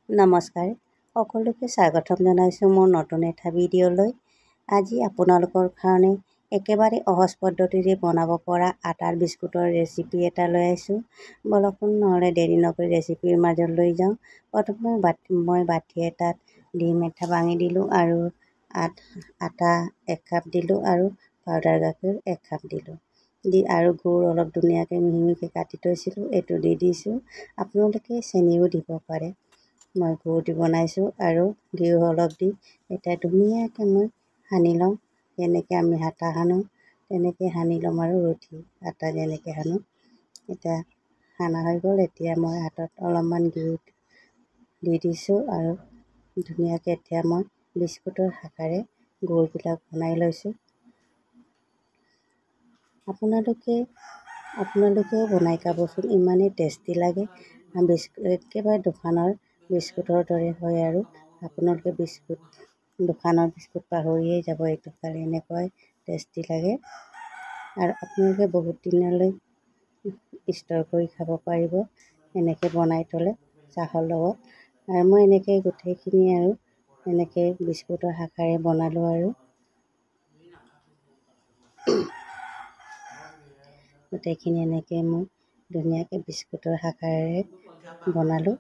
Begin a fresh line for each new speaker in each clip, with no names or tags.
নমস্কাৰ, সকলোকে স্বাগতম জনাইছোঁ মোৰ নতুন এটা ভিডিঅ'লৈ। আজি আপোনালোকৰ কাৰণে একেবাৰে সহজ পদ্ধতিৰে বনাব পৰা আটাৰ বিস্কুটৰ ৰেচিপি এটা লৈ আহিছোঁ। বলকচোন নহ'লে দেৰি নকৰি ৰেচিপিৰ মাজত লৈ যাওঁ। প্ৰথমে মই বাতি এটাত ডিম এটা ভাঙি দিলোঁ আৰু আটা 1 কাপ দিলোঁ আৰু পাউডাৰ গাখীৰ 1 কাপ দিলোঁ। আৰু গুড় অলপ ধুনীয়াকৈ মিহি মিহিকৈ কাটি থৈছিলোঁ, এইটো দি দিছোঁ। আপোনালোকে চেনিও দিব পাৰে। মই গুড় দি বনাইছোঁ আৰু ঘিউ অলপ দি এতিয়া ধুনীয়াকৈ মই সানি ল'ম। যেনেকৈ আমি আটা সানো তেনেকৈ সানি ল'ম আৰু ৰুটি আটা যেনেকৈ সানো। এতিয়া সানা হৈ গ'ল। এতিয়া মই হাতত অলপমান ঘিউ দি দিছোঁ আৰু ধুনীয়াকৈ এতিয়া মই বিস্কুটৰ আকাৰে গুড়বিলাক বনাই লৈছোঁ। আপোনালোকেও বনাই খাবচোন, ইমানেই টেষ্টি লাগে। একেবাৰে দোকানৰ বিস্কুটৰ দৰে হয় আৰু আপোনালোকে দোকানৰ বিস্কুট পাহৰিয়েই যাব। এইটো খালে এনেকুৱাই টেষ্টি লাগে আৰু আপোনালোকে বহুত দিনলৈ ষ্ট'ৰ কৰি খাব পাৰিব এনেকৈ বনাই থ'লে চাহৰ লগত। আৰু মই এনেকৈ গোটেইখিনি আৰু এনেকৈ বিস্কুটৰ আকাৰে বনালোঁ আৰু গোটেইখিনি এনেকৈ মই ধুনীয়াকৈ বিস্কুটৰ আকাৰেৰে বনালোঁ।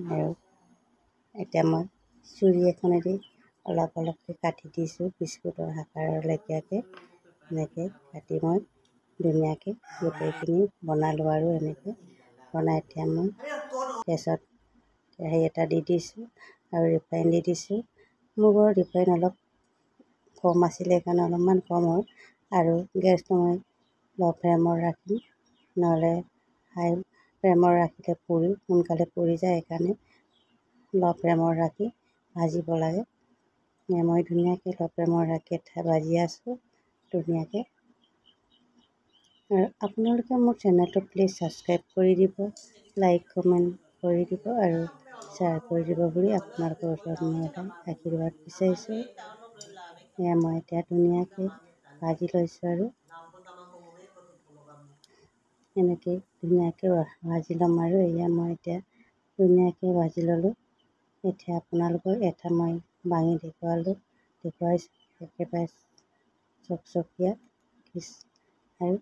আৰু এতিয়া মই চুৰি এখনেদি অলপ অলপকৈ কাটি দিছোঁ বিস্কুটৰ আকাৰৰ লেখীয়াকৈ। এনেকৈ কাটি মই ধুনীয়াকৈ গোটেইখিনি বনালোঁ আৰু এনেকৈ বনাই এতিয়া মই গেছত কেৰাহী এটা দি দিছোঁ আৰু ৰিফাইন দি দিছোঁ। মোৰ ঘৰত ৰিফাইন অলপ কম আছিলে, সেইকাৰণে অলপমান কম হ'ল। আৰু গেছটো মই ল' ফ্লেমত ৰাখিম, নহ'লে হাই ফ্লেমত ৰাখিলে সোনকালে পুৰি যায়। সেইকাৰণে ল' ফ্লেমত ৰাখি ভাজিব লাগে। মই ধুনীয়াকৈ ল' ফ্লেমত ৰাখি এতিয়া ভাজি আছোঁ ধুনীয়াকৈ। আৰু আপোনালোকে মোৰ চেনেলটো প্লিজ ছাবস্ক্ৰাইব কৰি দিব, লাইক কমেণ্ট কৰি দিব আৰু শ্বেয়াৰ কৰি দিব বুলি আপোনালোকৰ ওচৰত মই এটা আশীৰ্বাদ বিচাৰিছোঁ। মই এতিয়া ধুনীয়াকৈ ভাজি লৈছোঁ আৰু এনেকৈ ধুনীয়াকৈ ভাজি ল'ম আৰু মই এতিয়া ধুনীয়াকৈ ভাজি ল'লোঁ। এতিয়া আপোনালোকক এটা মই ভাঙি দেখুৱাইছোঁ একেবাৰে চকচকীয়া আৰু